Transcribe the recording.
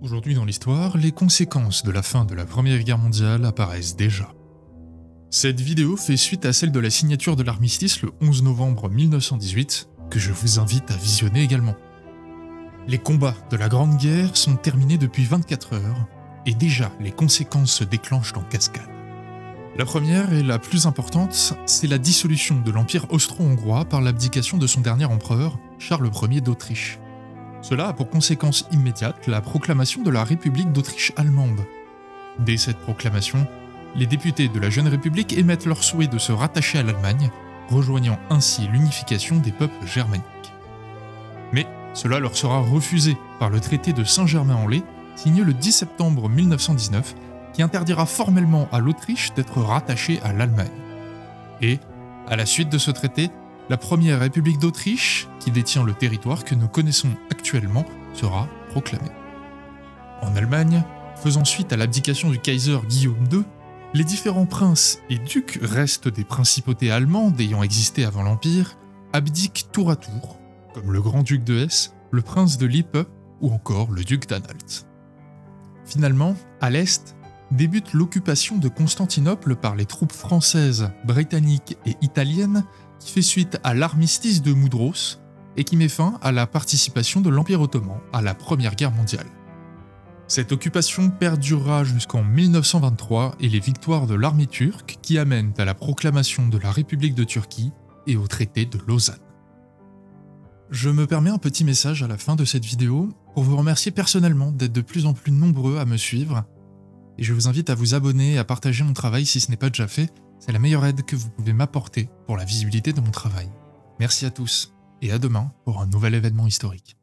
Aujourd'hui dans l'histoire, les conséquences de la fin de la Première Guerre mondiale apparaissent déjà. Cette vidéo fait suite à celle de la signature de l'armistice le 11 novembre 1918, que je vous invite à visionner également. Les combats de la Grande Guerre sont terminés depuis 24 heures, et déjà les conséquences se déclenchent en cascade. La première et la plus importante, c'est la dissolution de l'Empire austro-hongrois par l'abdication de son dernier empereur, Charles Ier d'Autriche. Cela a pour conséquence immédiate la proclamation de la République d'Autriche allemande. Dès cette proclamation, les députés de la jeune République émettent leur souhait de se rattacher à l'Allemagne, rejoignant ainsi l'unification des peuples germaniques. Mais cela leur sera refusé par le traité de Saint-Germain-en-Laye, signé le 10 septembre 1919, qui interdira formellement à l'Autriche d'être rattachée à l'Allemagne. Et, à la suite de ce traité, la première République d'Autriche, qui détient le territoire que nous connaissons actuellement, sera proclamée. En Allemagne, faisant suite à l'abdication du Kaiser Guillaume II, les différents princes et ducs restent des principautés allemandes ayant existé avant l'Empire, abdiquent tour à tour, comme le grand-duc de Hesse, le prince de Lippe ou encore le duc d'Anhalt. Finalement, à l'Est, débute l'occupation de Constantinople par les troupes françaises, britanniques et italiennes qui fait suite à l'armistice de Mudros et qui met fin à la participation de l'Empire ottoman à la Première Guerre mondiale. Cette occupation perdurera jusqu'en 1923 et les victoires de l'armée turque qui amènent à la proclamation de la République de Turquie et au traité de Lausanne. Je me permets un petit message à la fin de cette vidéo pour vous remercier personnellement d'être de plus en plus nombreux à me suivre, et je vous invite à vous abonner et à partager mon travail si ce n'est pas déjà fait, c'est la meilleure aide que vous pouvez m'apporter pour la visibilité de mon travail. Merci à tous, et à demain pour un nouvel événement historique.